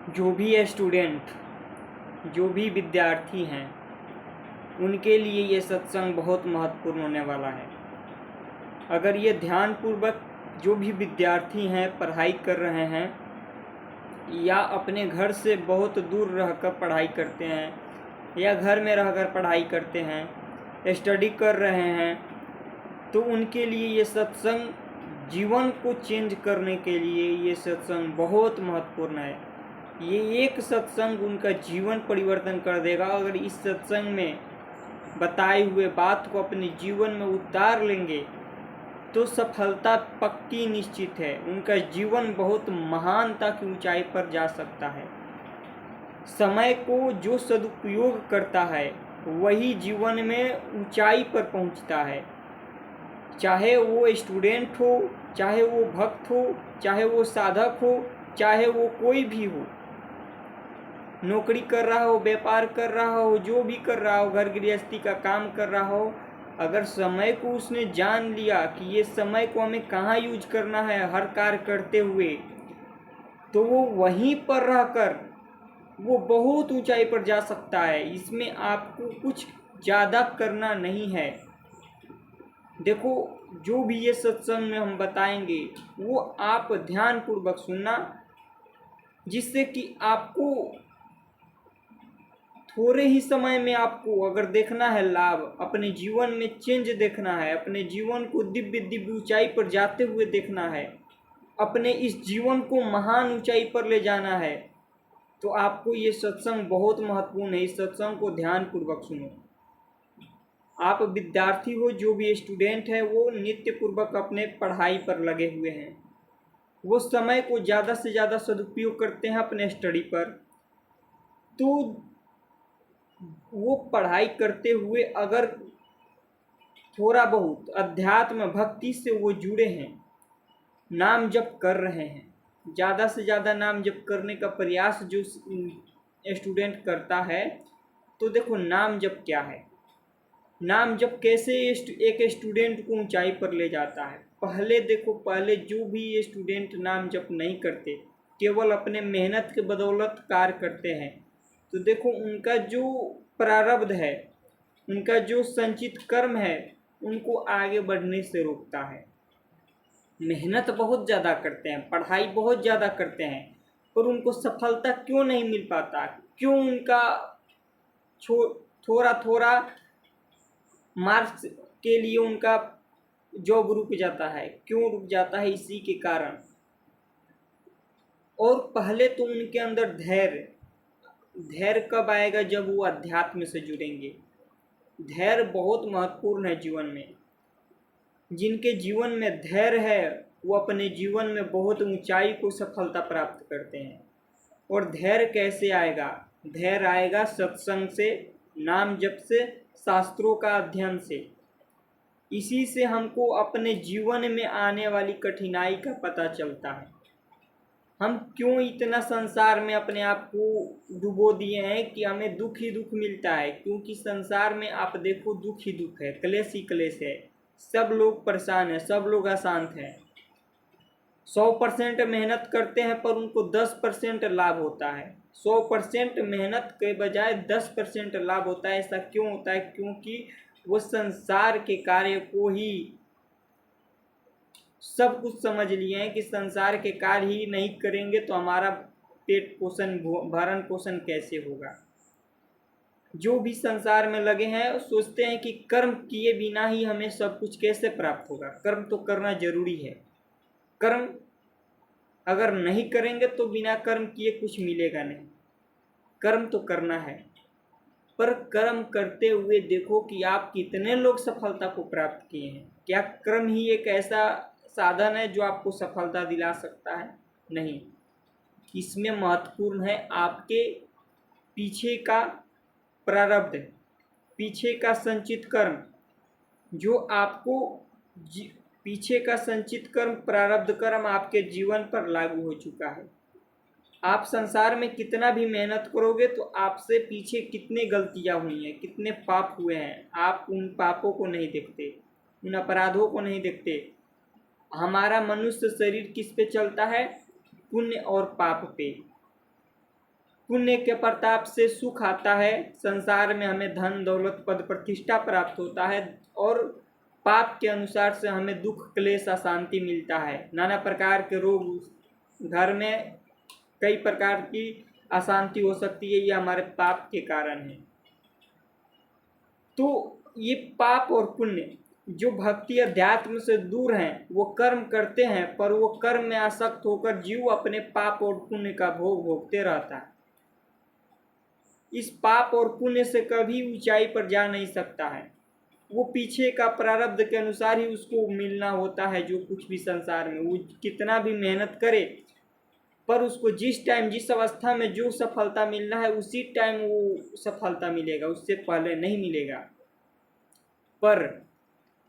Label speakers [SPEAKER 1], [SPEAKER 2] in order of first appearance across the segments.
[SPEAKER 1] जो भी स्टूडेंट, जो भी विद्यार्थी हैं, उनके लिए ये सत्संग बहुत महत्वपूर्ण होने वाला है। अगर ये ध्यानपूर्वक जो भी विद्यार्थी हैं पढ़ाई कर रहे हैं या अपने घर से बहुत दूर रहकर पढ़ाई करते हैं या घर में रहकर पढ़ाई करते हैं, स्टडी कर रहे हैं, तो उनके लिए ये सत्संग, जीवन को चेंज करने के लिए ये सत्संग बहुत महत्वपूर्ण है। ये एक सत्संग उनका जीवन परिवर्तन कर देगा। अगर इस सत्संग में बताए हुए बात को अपने जीवन में उतार लेंगे तो सफलता पक्की निश्चित है। उनका जीवन बहुत महानता की ऊंचाई पर जा सकता है। समय को जो सदुपयोग करता है वही जीवन में ऊंचाई पर पहुंचता है। चाहे वो स्टूडेंट हो, चाहे वो भक्त हो, चाहे वो साधक हो, चाहे वो कोई भी हो, नौकरी कर रहा हो, व्यापार कर रहा हो, जो भी कर रहा हो, घर गृहस्थी का काम कर रहा हो, अगर समय को उसने जान लिया कि ये समय को हमें कहाँ यूज करना है हर कार्य करते हुए, तो वो वहीं पर रहकर वो बहुत ऊंचाई पर जा सकता है। इसमें आपको कुछ ज़्यादा करना नहीं है। देखो, जो भी ये सत्संग में हम बताएंगे वो आप ध्यानपूर्वक सुनना, जिससे कि आपको थोड़े ही समय में आपको अगर देखना है लाभ, अपने जीवन में चेंज देखना है, अपने जीवन को दिव्य दिव्य ऊंचाई पर जाते हुए देखना है, अपने इस जीवन को महान ऊंचाई पर ले जाना है, तो आपको ये सत्संग बहुत महत्वपूर्ण है। इस सत्संग को ध्यानपूर्वक सुनो। आप विद्यार्थी हो, जो भी स्टूडेंट है, वो नित्यपूर्वक अपने पढ़ाई पर लगे हुए हैं, वो समय को ज़्यादा से ज़्यादा सदुपयोग करते हैं अपने स्टडी पर। तो वो पढ़ाई करते हुए अगर थोड़ा बहुत अध्यात्म भक्ति से वो जुड़े हैं, नाम जप कर रहे हैं, ज़्यादा से ज़्यादा नाम जप करने का प्रयास जो स्टूडेंट करता है, तो देखो नाम जप क्या है, नाम जप कैसे एक स्टूडेंट को ऊंचाई पर ले जाता है। पहले देखो, पहले जो भी स्टूडेंट नाम जप नहीं करते, केवल अपने मेहनत के बदौलत कार्य करते हैं, तो देखो उनका जो प्रारब्ध है, उनका जो संचित कर्म है, उनको आगे बढ़ने से रोकता है। मेहनत बहुत ज़्यादा करते हैं, पढ़ाई बहुत ज़्यादा करते हैं, पर उनको सफलता क्यों नहीं मिल पाता? क्यों उनका थोड़ा थोड़ा मार्क्स के लिए उनका जॉब रुक जाता है? क्यों रुक जाता है? इसी के कारण। और पहले तो उनके अंदर धैर्य कब आएगा? जब वो अध्यात्म से जुड़ेंगे। धैर्य बहुत महत्वपूर्ण है जीवन में। जिनके जीवन में धैर्य है वो अपने जीवन में बहुत ऊंचाई को सफलता प्राप्त करते हैं। और धैर्य कैसे आएगा? धैर्य आएगा सत्संग से, नाम जप से, शास्त्रों का अध्ययन से। इसी से हमको अपने जीवन में आने वाली कठिनाई का पता चलता है। हम क्यों इतना संसार में अपने आप को डुबो दिए हैं कि हमें दुख ही दुख मिलता है? क्योंकि संसार में आप देखो दुख ही दुख है, क्लेश ही क्लेश है, सब लोग परेशान हैं, सब लोग अशांत हैं। 100% मेहनत करते हैं पर उनको 10% लाभ होता है। 100% मेहनत के बजाय 10% लाभ होता है। ऐसा क्यों होता है? क्योंकि वो संसार के कार्य को ही सब कुछ समझ लिए हैं कि संसार के कार्य ही नहीं करेंगे तो हमारा पेट पोषण, भरण पोषण कैसे होगा। जो भी संसार में लगे हैं सोचते हैं कि कर्म किए बिना ही हमें सब कुछ कैसे प्राप्त होगा। कर्म तो करना जरूरी है। कर्म अगर नहीं करेंगे तो बिना कर्म किए कुछ मिलेगा नहीं। कर्म तो करना है, पर कर्म करते हुए देखो कि आप कितने लोग सफलता को प्राप्त किए हैं। क्या कर्म ही एक ऐसा साधन है जो आपको सफलता दिला सकता है? नहीं। इसमें महत्वपूर्ण है आपके पीछे का प्रारब्ध, पीछे का संचित कर्म, जो आपको पीछे का संचित कर्म, प्रारब्ध कर्म आपके जीवन पर लागू हो चुका है। आप संसार में कितना भी मेहनत करोगे तो आपसे पीछे कितने गलतियां हुई हैं, कितने पाप हुए हैं, आप उन पापों को नहीं देखते, उन अपराधों को नहीं देखते। हमारा मनुष्य शरीर किस पे चलता है? पुण्य और पाप पे। पुण्य के प्रताप से सुख आता है, संसार में हमें धन दौलत पद प्रतिष्ठा प्राप्त होता है, और पाप के अनुसार से हमें दुख क्लेश अशांति मिलता है। नाना प्रकार के रोग, घर में कई प्रकार की अशांति हो सकती है, ये हमारे पाप के कारण है। तो ये पाप और पुण्य, जो भक्ति अध्यात्म से दूर हैं वो कर्म करते हैं, पर वो कर्म में आसक्त होकर जीव अपने पाप और पुण्य का भोग भोगते रहता है। इस पाप और पुण्य से कभी ऊंचाई पर जा नहीं सकता है। वो पीछे का प्रारब्ध के अनुसार ही उसको मिलना होता है। जो कुछ भी संसार में वो कितना भी मेहनत करे, पर उसको जिस टाइम जिस अवस्था में जो सफलता मिलना है उसी टाइम वो सफलता मिलेगा, उससे पहले नहीं मिलेगा। पर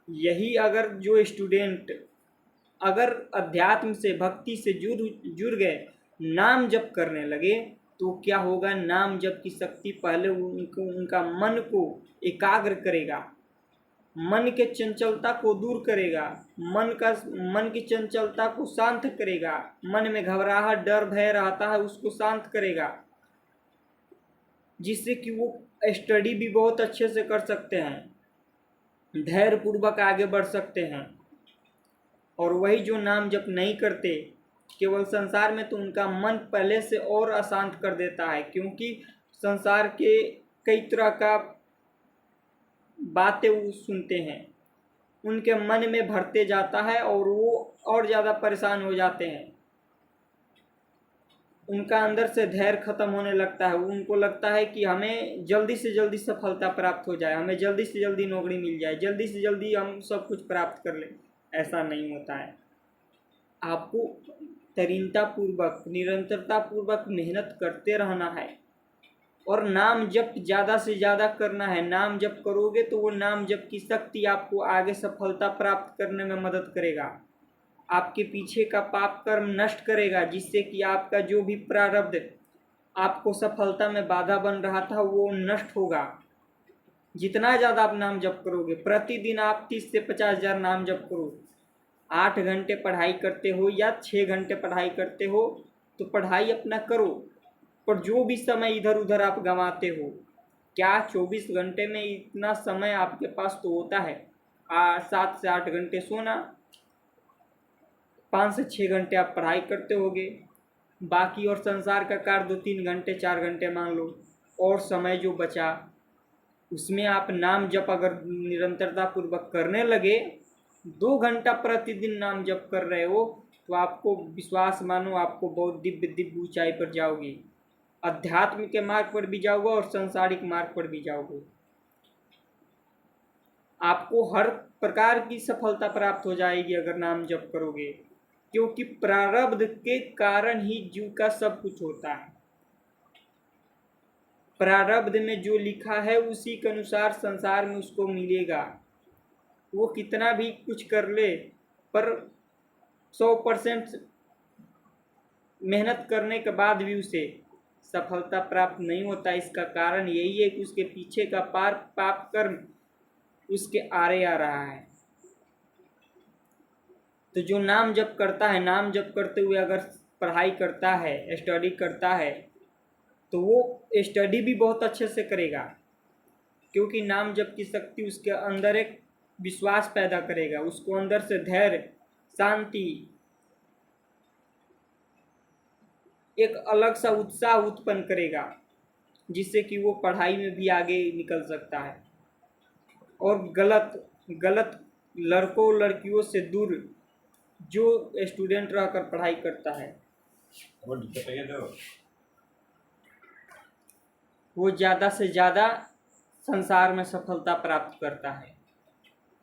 [SPEAKER 1] यही अगर जो स्टूडेंट अगर अध्यात्म से भक्ति से जुड़ गए, नाम जप करने लगे, तो क्या होगा, नाम जप की शक्ति पहले उनका मन को एकाग्र करेगा, मन के चंचलता को दूर करेगा, मन की चंचलता को शांत करेगा, मन में घबराहट डर भय रहता है उसको शांत करेगा, जिससे कि वो स्टडी भी बहुत अच्छे से कर सकते हैं, धैर्य पूर्वक आगे बढ़ सकते हैं। और वही जो नाम जप नहीं करते केवल संसार में, तो उनका मन पहले से और अशांत कर देता है, क्योंकि संसार के कई तरह का बातें वो सुनते हैं, उनके मन में भरते जाता है और वो और ज़्यादा परेशान हो जाते हैं। उनका अंदर से धैर्य खत्म होने लगता है, उनको लगता है कि हमें जल्दी से जल्दी सफलता प्राप्त हो जाए, हमें जल्दी से जल्दी नौकरी मिल जाए, जल्दी से जल्दी हम सब कुछ प्राप्त कर लें। ऐसा नहीं होता है। आपको तरीनता पूर्वक निरंतरता पूर्वक मेहनत करते रहना है और नाम जप ज़्यादा से ज़्यादा करना है। नाम जप करोगे तो वो नाम जप की शक्ति आपको आगे सफलता प्राप्त करने में मदद करेगा, आपके पीछे का पाप कर्म नष्ट करेगा, जिससे कि आपका जो भी प्रारब्ध आपको सफलता में बाधा बन रहा था वो नष्ट होगा। जितना ज़्यादा आप नाम जप करोगे, प्रतिदिन आप 30 से 50,000 नाम जप करो। 8 घंटे पढ़ाई करते हो या 6 घंटे पढ़ाई करते हो तो पढ़ाई अपना करो, पर जो भी समय इधर उधर आप गंवाते हो, क्या 24 घंटे में इतना समय आपके पास तो होता है। 7 से 8 घंटे सोना, 5 से 6 घंटे आप पढ़ाई करते होगे, बाकी और संसार का कार्य 2-3 घंटे 4 घंटे मान लो, और समय जो बचा उसमें आप नाम जप अगर निरंतरता पूर्वक करने लगे, 2 घंटा प्रतिदिन नाम जप कर रहे हो, तो आपको विश्वास मानो आपको बहुत दिव्य ऊंचाई पर जाओगे, अध्यात्म के मार्ग पर भी जाओगे और सांसारिक मार्ग पर भी जाओगे। आपको हर प्रकार की सफलता प्राप्त हो जाएगी अगर नाम जप करोगे, क्योंकि प्रारब्ध के कारण ही जीव का सब कुछ होता है। प्रारब्ध में जो लिखा है उसी के अनुसार संसार में उसको मिलेगा। वो कितना भी कुछ कर ले, पर 100% मेहनत करने के बाद भी उसे सफलता प्राप्त नहीं होता। इसका कारण यही है कि उसके पीछे का पाप कर्म उसके आरे आ रहा है। तो जो नाम जप करता है, नाम जप करते हुए अगर पढ़ाई करता है, स्टडी करता है, तो वो स्टडी भी बहुत अच्छे से करेगा, क्योंकि नाम जप की शक्ति उसके अंदर एक विश्वास पैदा करेगा, उसको अंदर से धैर्य शांति एक अलग सा उत्साह उत्पन्न करेगा, जिससे कि वो पढ़ाई में भी आगे निकल सकता है। और गलत लड़कों लड़कियों से दूर जो स्टूडेंट रहकर पढ़ाई करता है वो ज़्यादा से ज़्यादा संसार में सफलता प्राप्त करता है।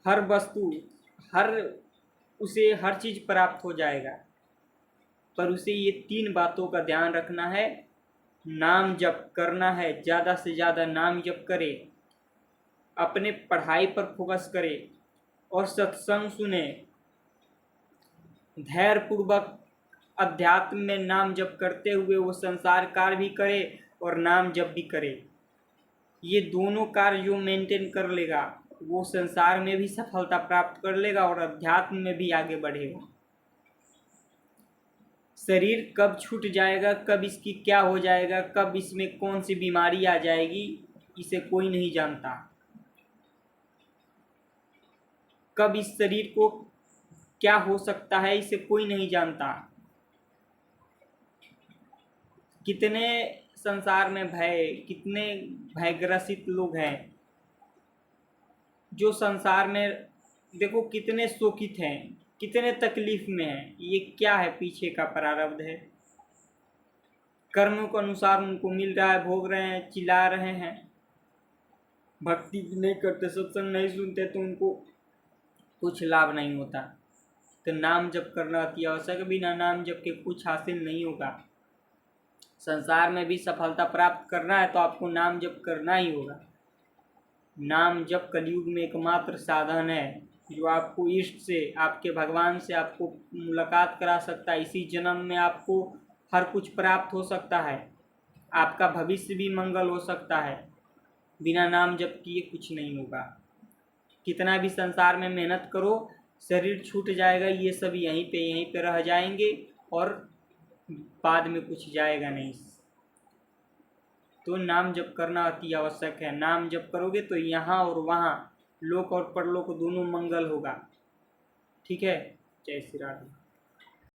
[SPEAKER 1] हर वस्तु उसे हर चीज़ प्राप्त हो जाएगा, पर उसे ये 3 बातों का ध्यान रखना है। नाम जप करना है, ज़्यादा से ज़्यादा नाम जप करे, अपने पढ़ाई पर फोकस करे और सत्संग सुने, धैर्य पूर्वक अध्यात्म में नाम जप करते हुए वो संसार कार्य भी करे और नाम जप भी करे। ये दोनों कार्य जो मेंटेन कर लेगा वो संसार में भी सफलता प्राप्त कर लेगा और अध्यात्म में भी आगे बढ़ेगा। शरीर कब छूट जाएगा, कब इसकी क्या हो जाएगा, कब इसमें कौन सी बीमारी आ जाएगी, इसे कोई नहीं जानता। कब इस शरीर को क्या हो सकता है, इसे कोई नहीं जानता। कितने संसार में कितने भयग्रसित लोग हैं जो संसार में, देखो कितने शोकित हैं, कितने तकलीफ में हैं। ये क्या है? पीछे का प्रारब्ध है। कर्मों के अनुसार उनको मिल रहा है, भोग रहे हैं, चिल्ला रहे हैं। भक्ति नहीं करते, सत्संग नहीं सुनते तो उनको कुछ लाभ नहीं होता। तो नाम जप करना अति आवश्यक। बिना नाम जप के कुछ हासिल नहीं होगा। संसार में भी सफलता प्राप्त करना है तो आपको नाम जप करना ही होगा। नाम जप कलयुग में एकमात्र साधन है जो आपको इष्ट से, आपके भगवान से आपको मुलाकात करा सकता है। इसी जन्म में आपको हर कुछ प्राप्त हो सकता है, आपका भविष्य भी मंगल हो सकता है। बिना नाम जप किए कुछ नहीं होगा। कितना भी संसार में मेहनत करो, शरीर छूट जाएगा, ये सब यहीं पे रह जाएंगे और बाद में कुछ जाएगा नहीं। तो नाम जप करना अति आवश्यक है। नाम जप करोगे तो यहाँ और वहाँ, लोक और परलोक दोनों मंगल होगा। ठीक है। जय श्री राधे।